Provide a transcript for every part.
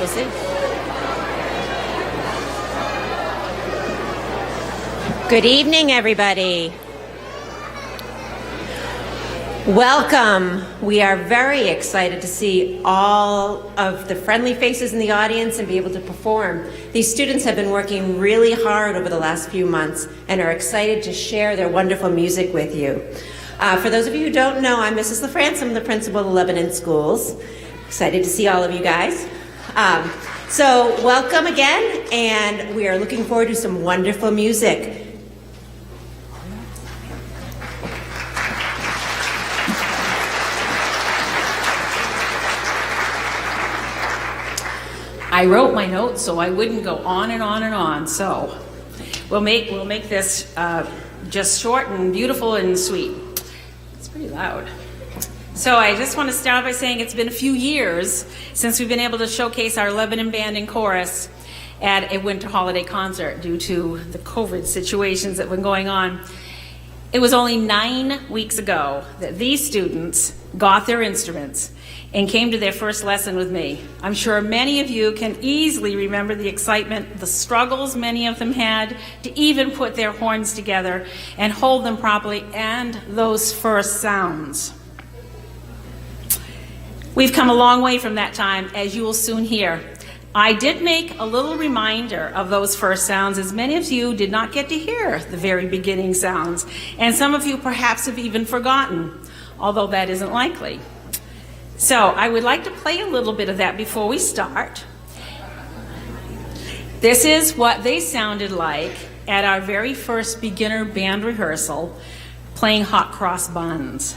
Lucy. Good evening, everybody. Welcome. We are very excited to see all of the friendly faces in the audience and be able to perform. These students have been working really hard over the last few months and are excited to share their wonderful music with you. For those of you who don't know, I'm Mrs. LaFrance. I'm the principal of the Lebanon Schools. Excited to see all of you guys. So welcome again, and we are looking forward to some wonderful music. I wrote my notes so I wouldn't go on and on and on. So we'll make this just short and beautiful and sweet. It's pretty loud. So I just want to start by saying it's been a few years since we've been able to showcase our Lebanon band and chorus at a winter holiday concert due to the COVID situations that have been going on. It was only 9 weeks ago that these students got their instruments and came to their first lesson with me. I'm sure many of you can easily remember the excitement, the struggles many of them had to even put their horns together and hold them properly, and those first sounds. We've come a long way from that time, as you will soon hear. I did make a little reminder of those first sounds, as many of you did not get to hear the very beginning sounds, and some of you perhaps have even forgotten, although that isn't likely. So I would like to play a little bit of that before we start. This is what they sounded like at our very first beginner band rehearsal, playing Hot Cross Buns.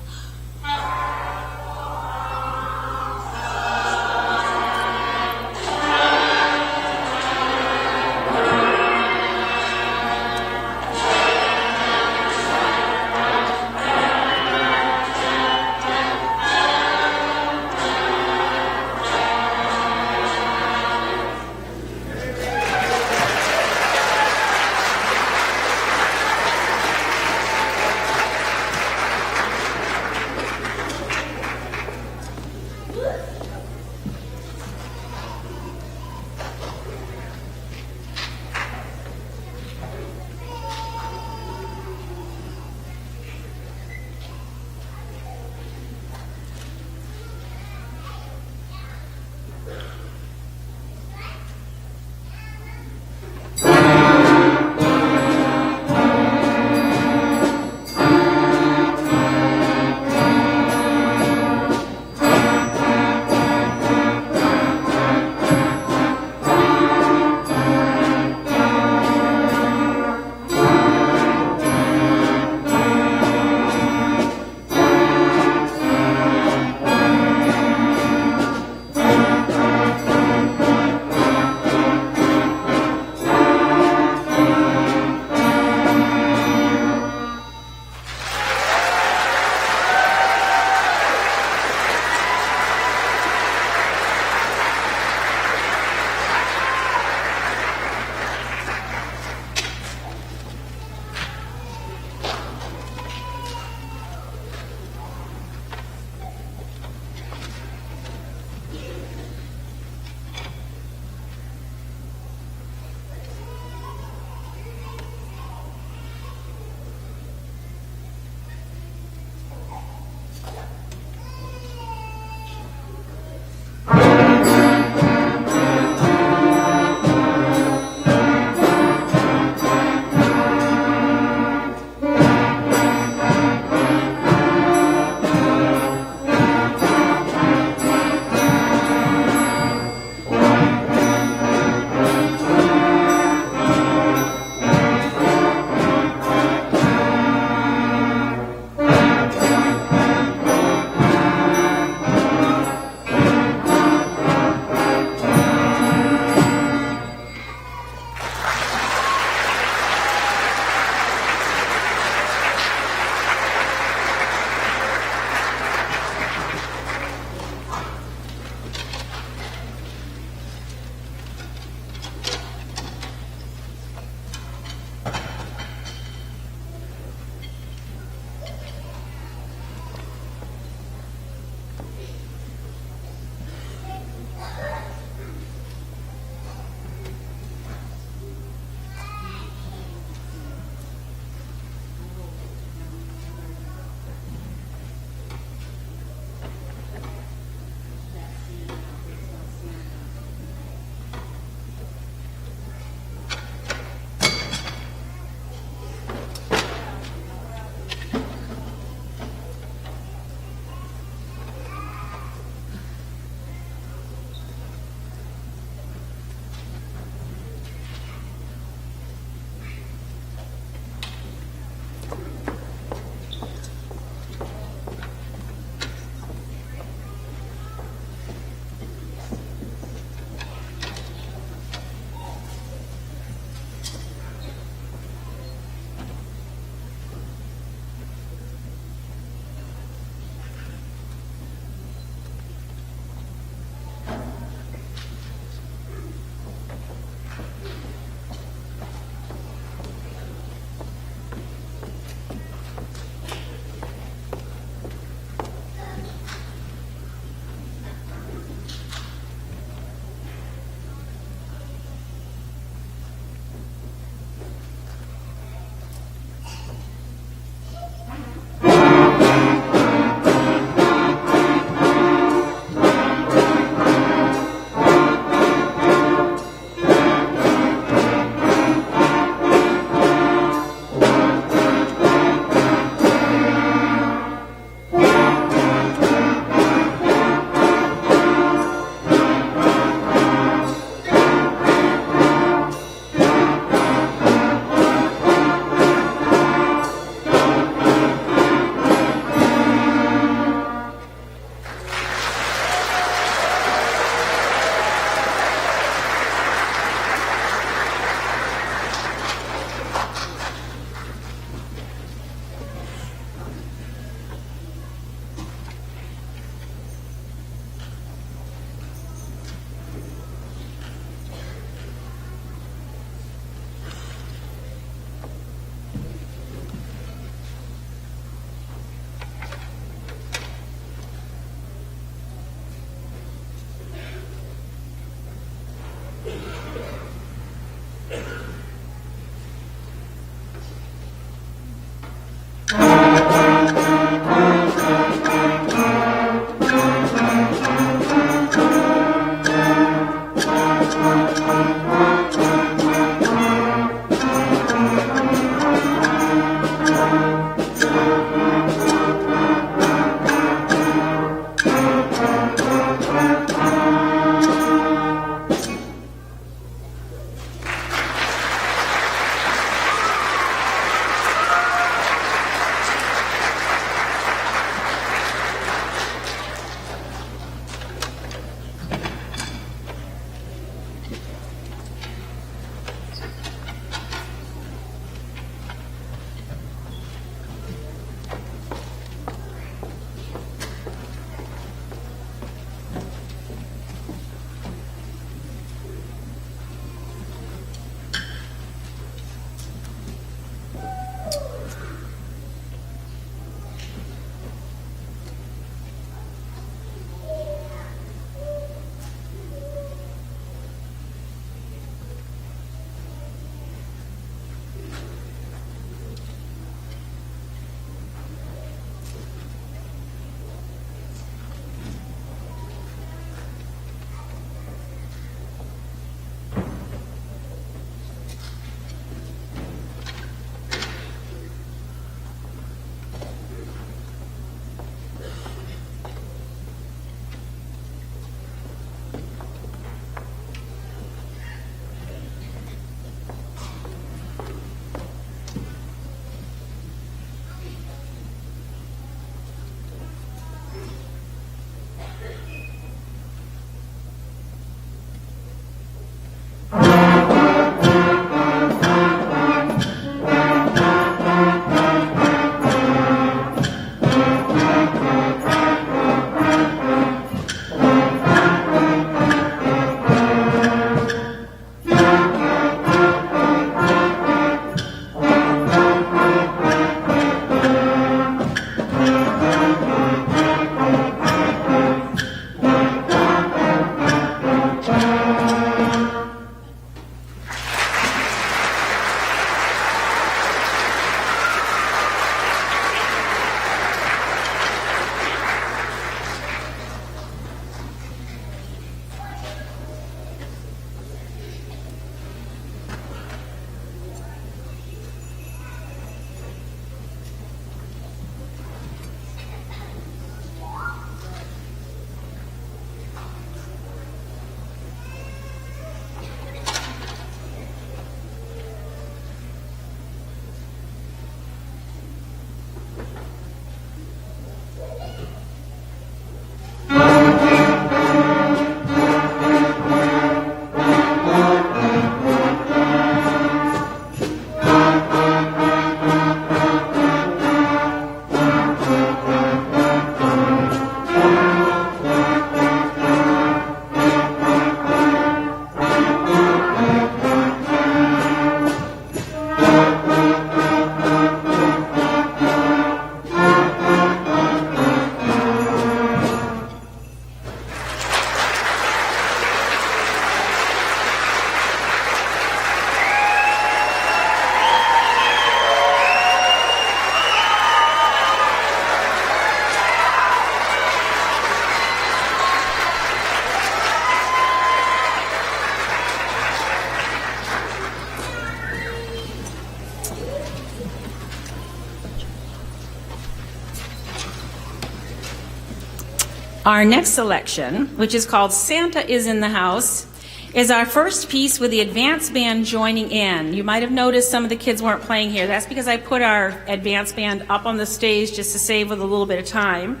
Our next selection, which is called Santa is in the House, is our first piece with the advanced band joining in. You might have noticed some of the kids weren't playing here. That's because I put our advanced band up on the stage just to save with a little bit of time.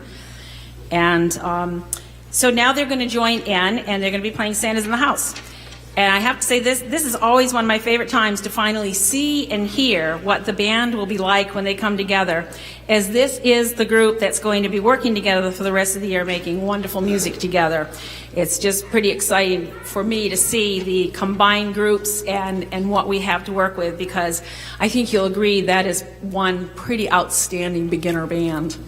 And so now they're going to join in, and they're going to be playing Santa's in the House. And I have to say this is always one of my favorite times to finally see and hear what the band will be like when they come together, as this is the group that's going to be working together for the rest of the year, making wonderful music together. It's just pretty exciting for me to see the combined groups and what we have to work with, because I think you'll agree that is one pretty outstanding beginner band.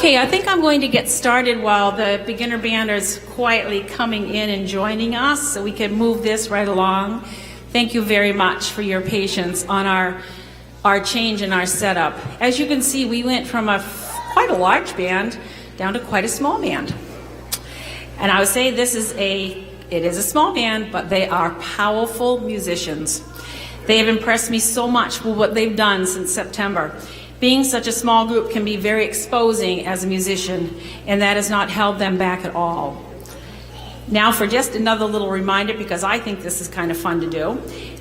Okay, I think I'm going to get started while the beginner band is quietly coming in and joining us, so we can move this right along. Thank you very much for your patience on our change in our setup. As you can see, we went from quite a large band down to quite a small band. And I would say it is a small band, but they are powerful musicians. They have impressed me so much with what they've done since September. Being such a small group can be very exposing as a musician, and that has not held them back at all. Now for just another little reminder, because I think this is kind of fun to do,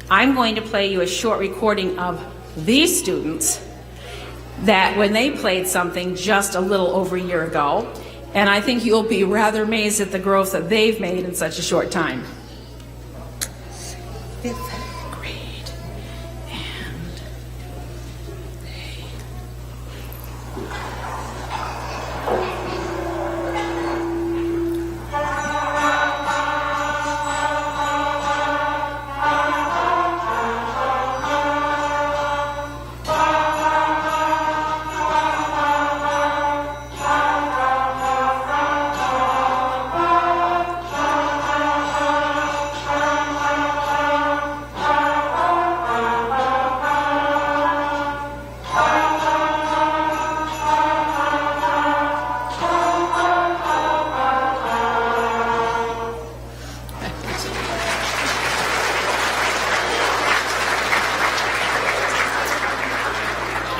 I'm going to play you a short recording of these students that when they played something just a little over a year ago, and I think you'll be rather amazed at the growth that they've made in such a short time. Fifth grade, and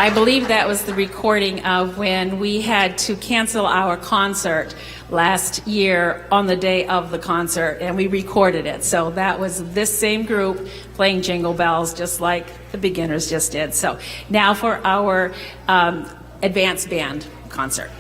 I believe that was the recording of when we had to cancel our concert last year on the day of the concert, and we recorded it. So that was this same group playing Jingle Bells, just like the beginners just did. So now for our advanced band concert.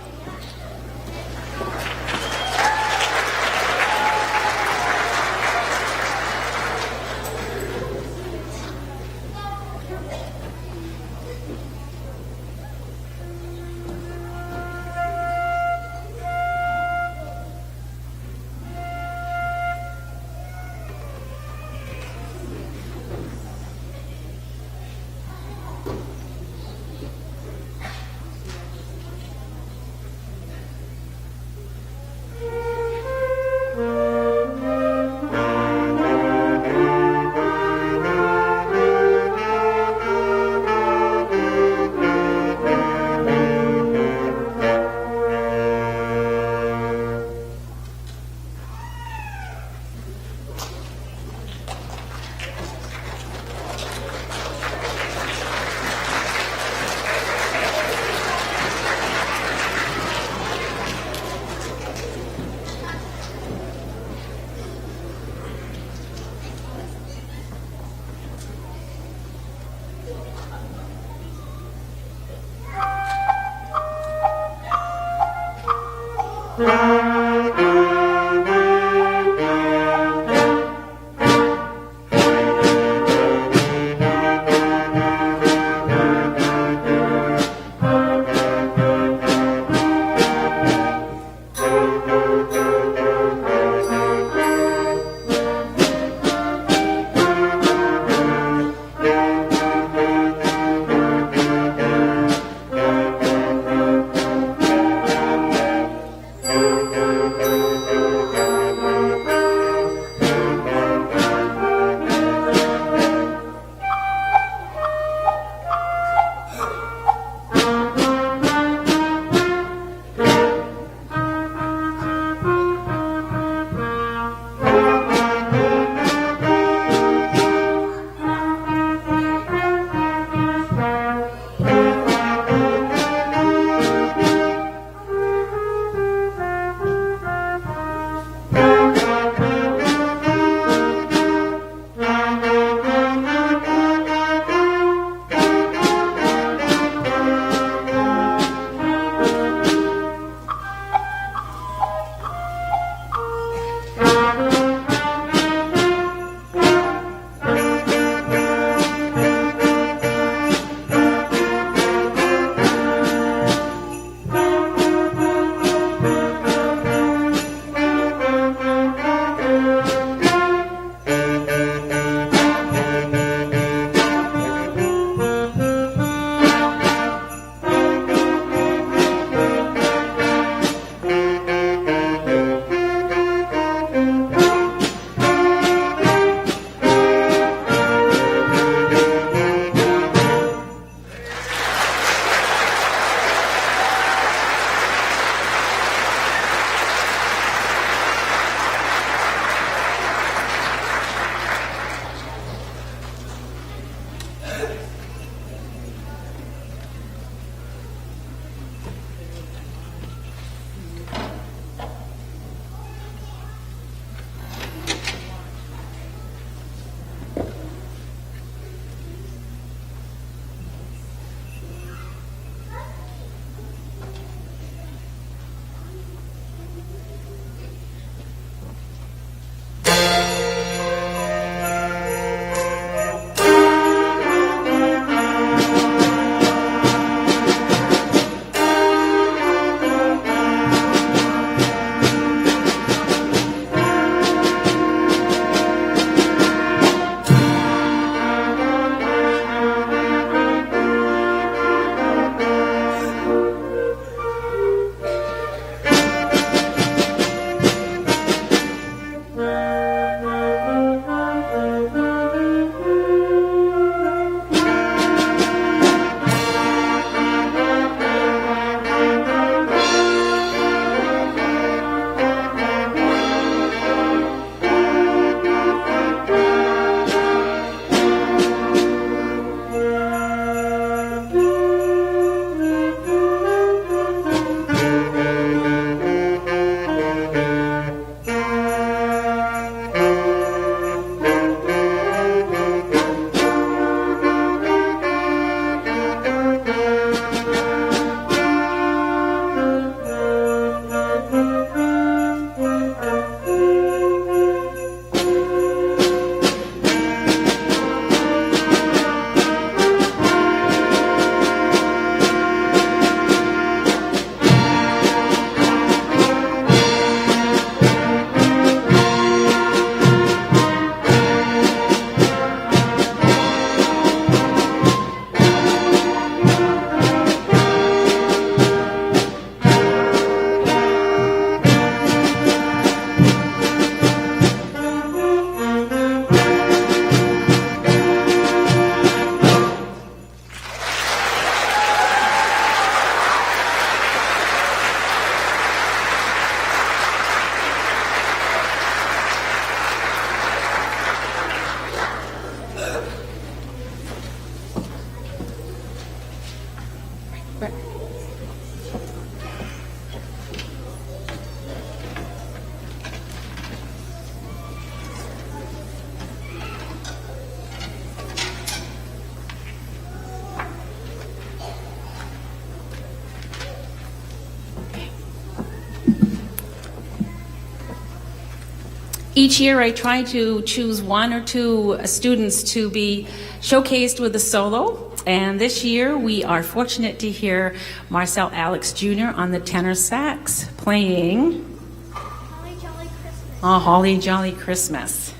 Each year I try to choose one or two students to be showcased with a solo, and this year we are fortunate to hear Marcel Alex Jr. on the tenor sax playing Holly Jolly Christmas. Oh, Holly Jolly Christmas.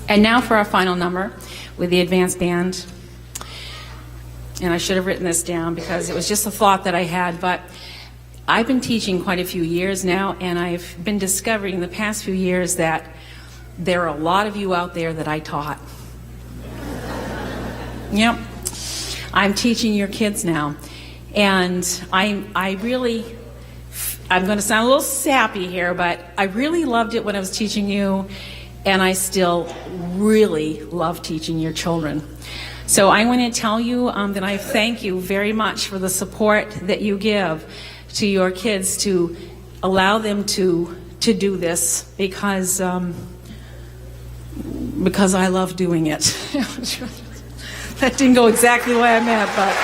And now for our final number with the advanced band. And I should have written this down because it was just a thought that I had, but I've been teaching quite a few years now, and I've been discovering the past few years that there are a lot of you out there that I taught. Yep. I'm teaching your kids now. And I'm going to sound a little sappy here, but I really loved it when I was teaching you, and I still really love teaching your children. So I want to tell you that I thank you very much for the support that you give to your kids to allow them to do this because I love doing it. That didn't go exactly the way I meant, but.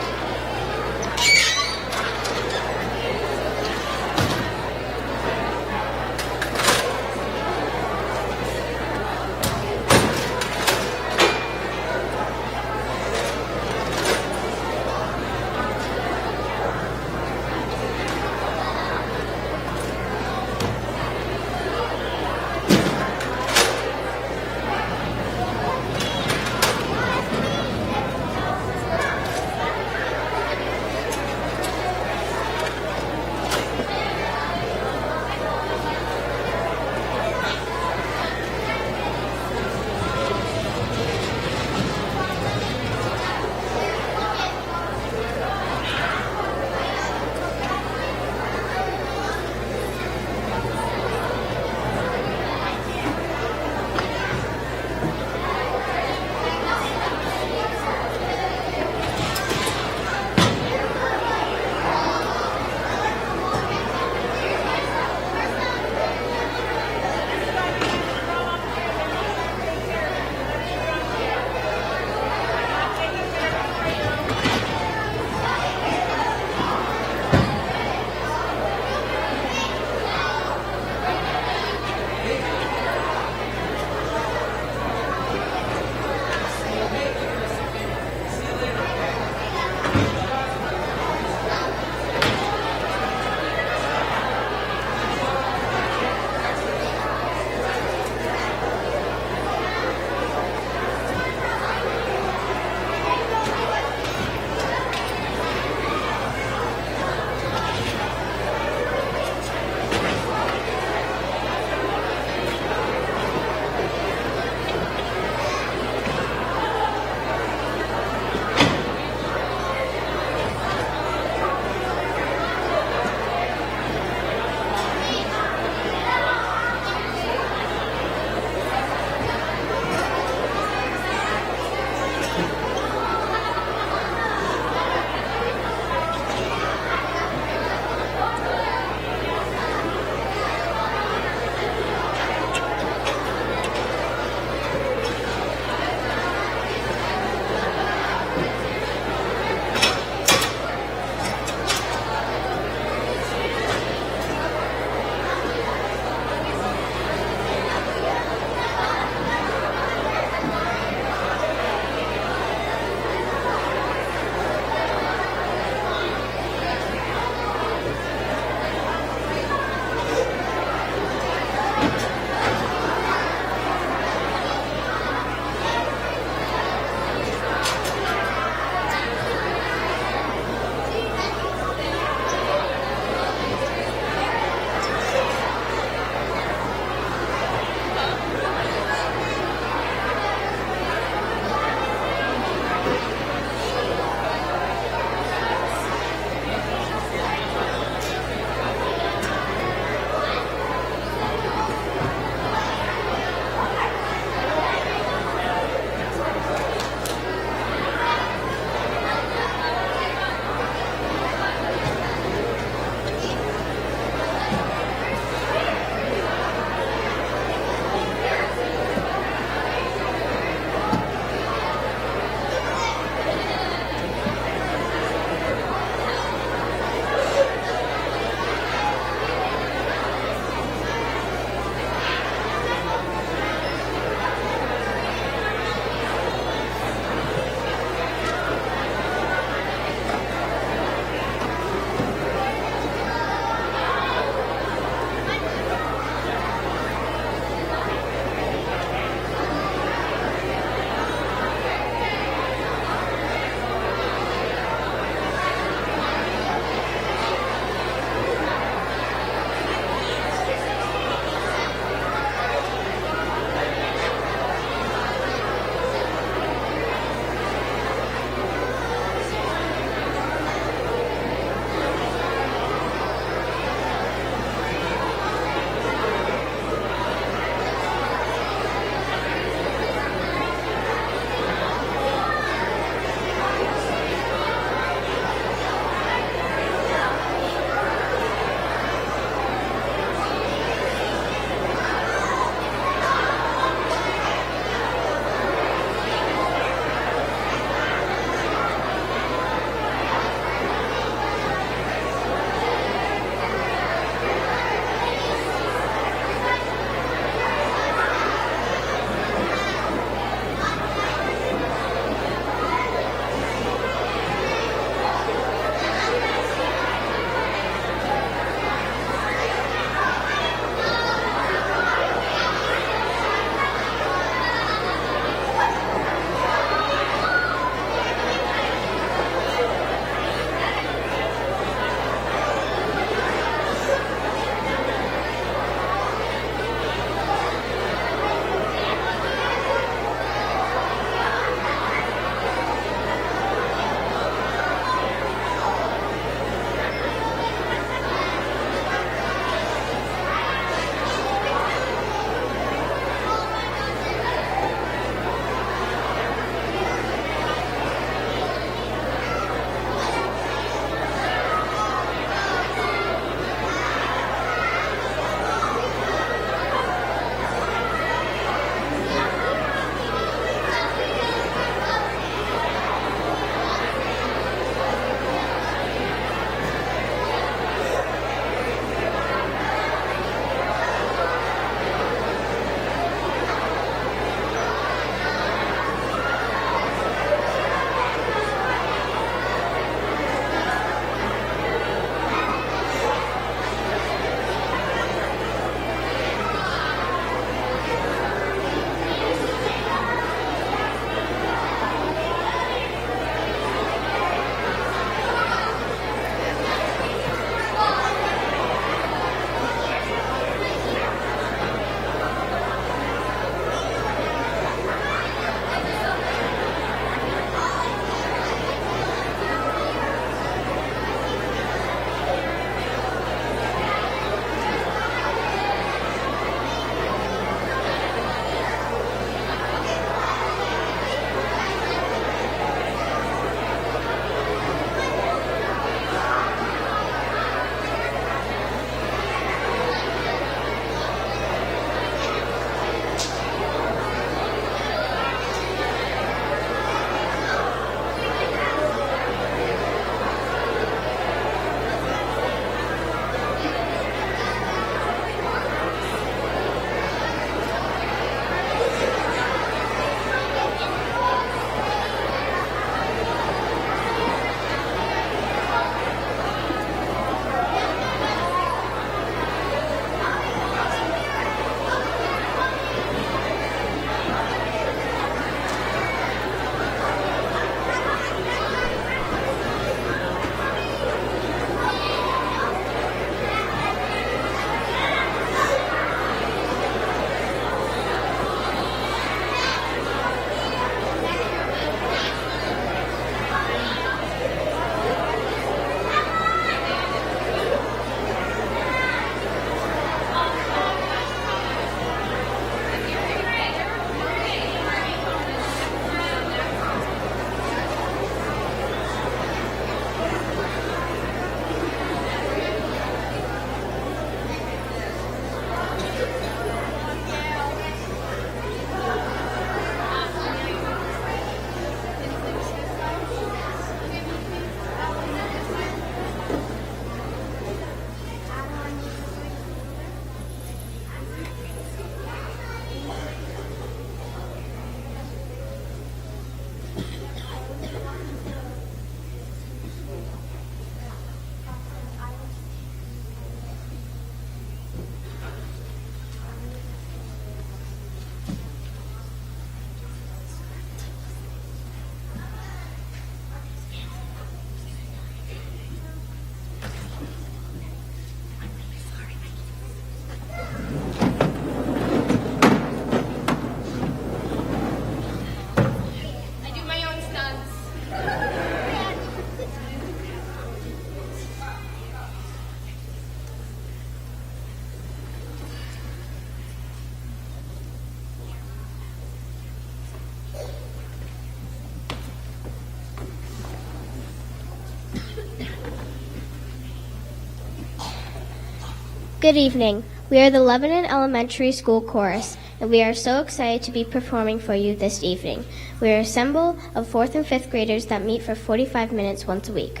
Good evening. We are the Lebanon Elementary School Chorus, and we are so excited to be performing for you this evening. We are a ensemble of 4th and 5th graders that meet for 45 minutes once a week.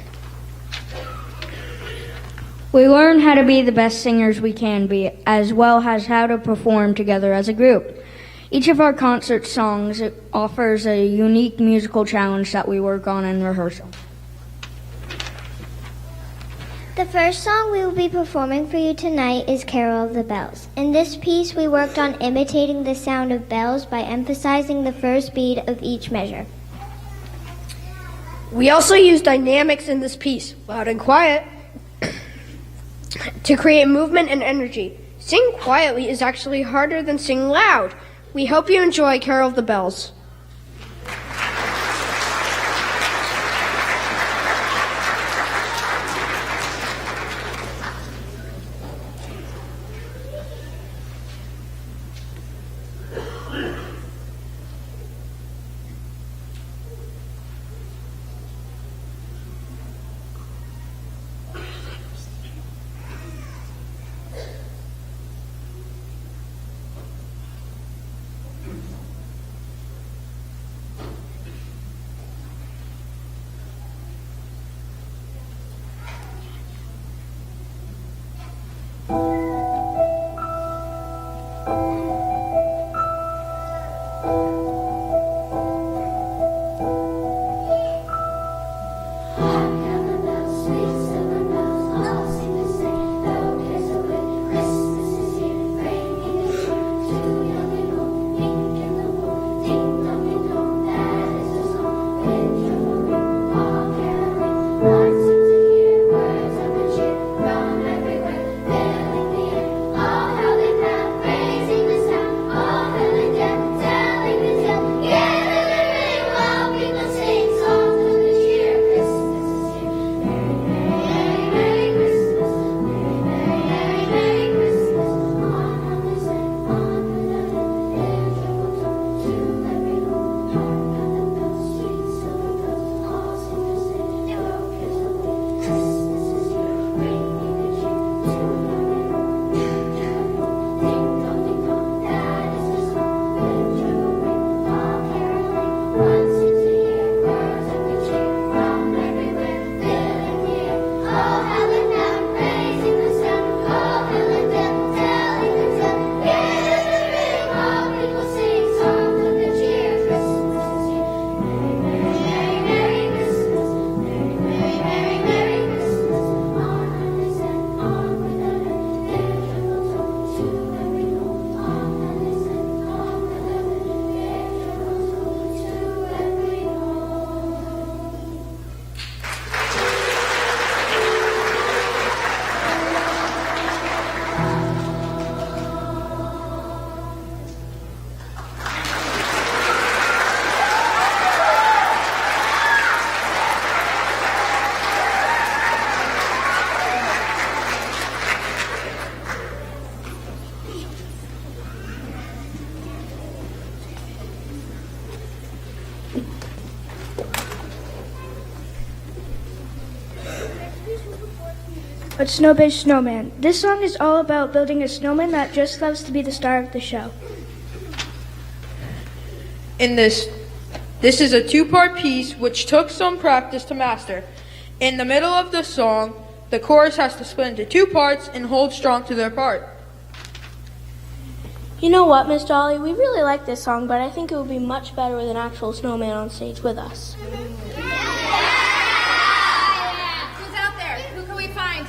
We learn how to be the best singers we can be, as well as how to perform together as a group. Each of our concert songs offers a unique musical challenge that we work on in rehearsal. The first song we will be performing for you tonight is Carol of the Bells. In this piece, we worked on imitating the sound of bells by emphasizing the first beat of each measure. We also used dynamics in this piece, loud and quiet, to create movement and energy. Singing quietly is actually harder than singing loud. We hope you enjoy Carol of the Bells. But Snowbiz Snowman. This song is all about building a snowman that just loves to be the star of the show. This is a two-part piece which took some practice to master. In the middle of the song, the chorus has to split into two parts and hold strong to their part. You know what, Miss Dolly? We really like this song, but I think it would be much better with an actual snowman on stage with us. Who's out there? Who can we find?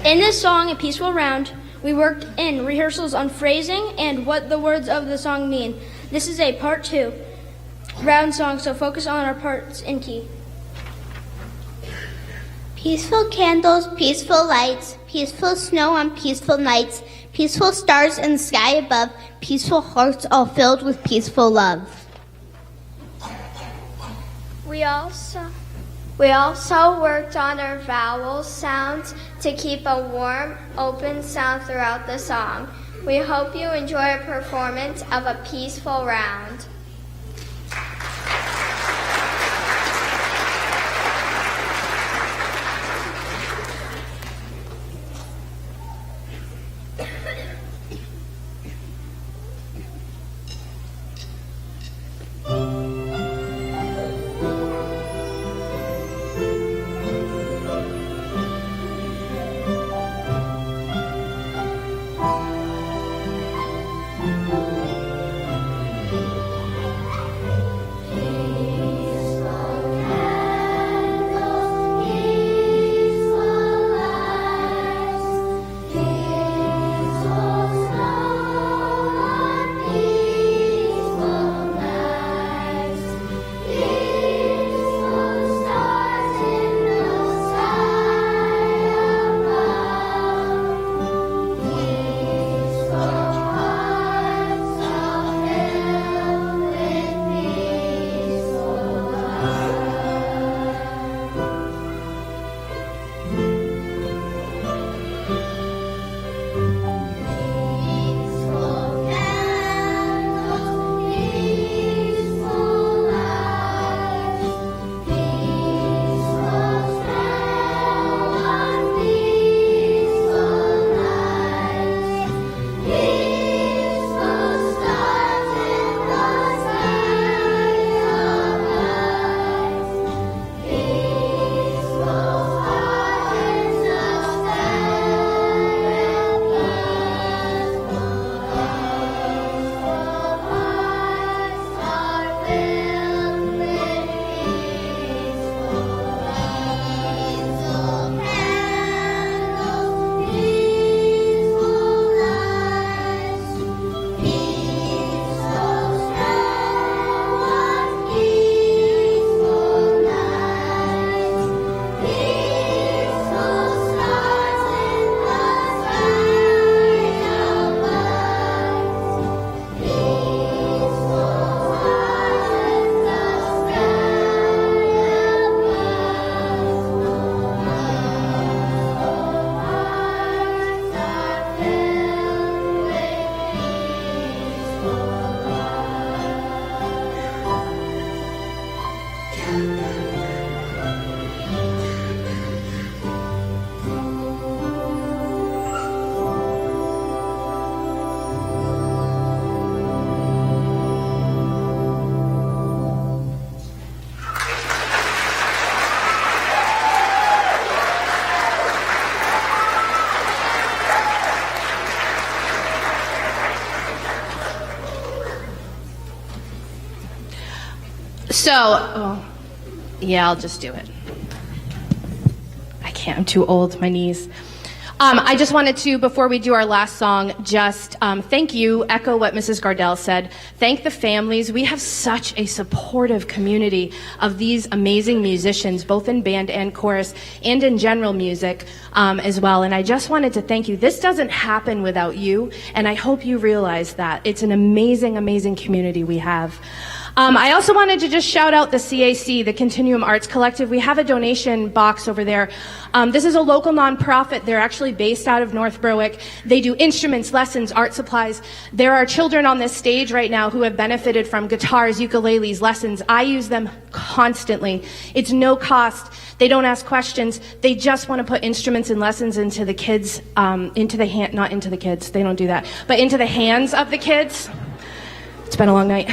In this song, A Peaceful Round, we worked in rehearsals on phrasing and what the words of the song mean. This is a part 2 round song, so focus on our parts in key. Peaceful candles, peaceful lights, peaceful snow on peaceful nights, peaceful stars in the sky above, peaceful hearts all filled with peaceful love. We also worked on our vowel sounds to keep a warm, open sound throughout the song. We hope you enjoy a performance of A Peaceful Round. Yeah, I'll just do it. I can't, I'm too old, my knees. I just wanted to, before we do our last song, just thank you, echo what Mrs. Gardell said. Thank the families. We have such a supportive community of these amazing musicians, both in band and chorus, and in general music as well. And I just wanted to thank you. This doesn't happen without you, and I hope you realize that. It's an amazing, amazing community we have. I also wanted to just shout out the CAC, the Continuum Arts Collective. We have a donation box over there. This is a local nonprofit. They're actually based out of North Berwick. They do instruments, lessons, art supplies. There are children on this stage right now who have benefited from guitars, ukuleles, lessons. I use them constantly. It's no cost. They don't ask questions. They just want to put instruments and lessons into the kids, not into the kids. They don't do that, but into the hands of the kids. It's been a long night.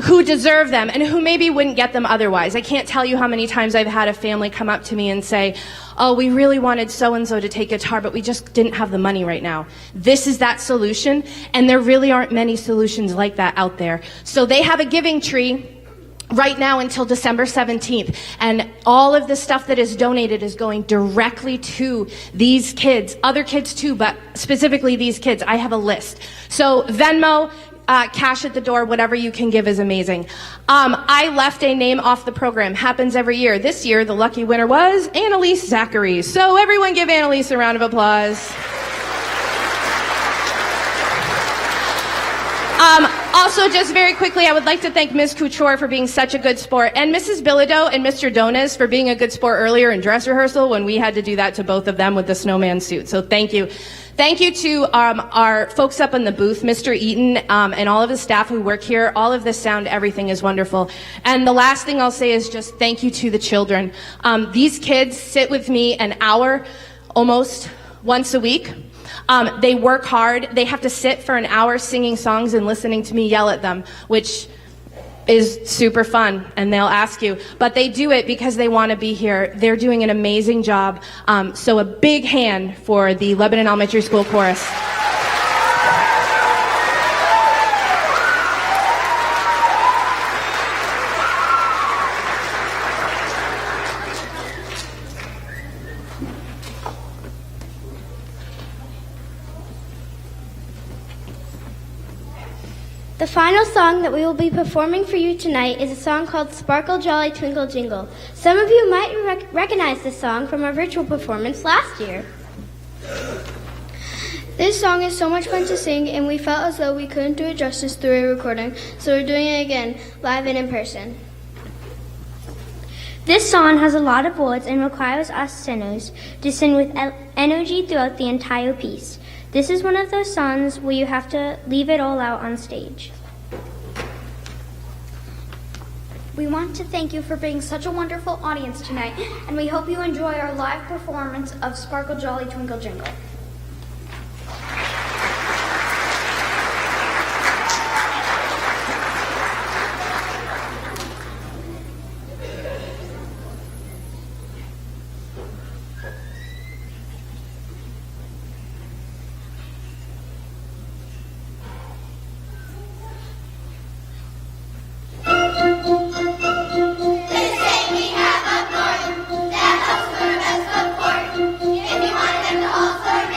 Who deserve them and who maybe wouldn't get them otherwise. I can't tell you how many times I've had a family come up to me and say, oh, we really wanted so-and-so to take guitar, but we just didn't have the money right now. This is that solution, and there really aren't many solutions like that out there. So they have a giving tree right now until December 17th. And all of the stuff that is donated is going directly to these kids, other kids too, but specifically these kids. I have a list. So Venmo, cash at the door, whatever you can give is amazing. I left a name off the program. Happens every year. This year, the lucky winner was Annalise Zachary. So everyone give Annalise a round of applause. Also, just very quickly, I would like to thank Ms. Couture for being such a good sport, and Mrs. Bilodeau and Mr. Donas for being a good sport earlier in dress rehearsal when we had to do that to both of them with the snowman suit. So thank you. Thank you to our folks up in the booth, Mr. Eaton, and all of the staff who work here. All of the sound, everything is wonderful. And the last thing I'll say is just thank you to the children. These kids sit with me an hour almost once a week. They work hard. They have to sit for an hour singing songs and listening to me yell at them, which is super fun, and they'll ask you. But they do it because they want to be here. They're doing an amazing job. So a big hand for the Lebanon Elementary School Chorus. The final song that we will be performing for you tonight is a song called Sparkle Jolly Twinkle Jingle. Some of you might recognize this song from our virtual performance last year. This song is so much fun to sing, and we felt as though we couldn't do it justice through a recording, so we're doing it again, live and in person. This song has a lot of words and requires us singers to sing with energy throughout the entire piece. This is one of those songs where you have to leave it all out on stage. We want to thank you for being such a wonderful audience tonight, and we hope you enjoy our live performance of Sparkle Jolly Twinkle Jingle. If you wanted them to all start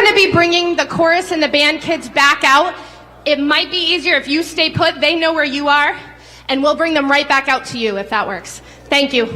to be bringing the chorus and the band kids back out. It might be easier if you stay put. They know where you are, and we'll bring them right back out to you if that works. Thank you.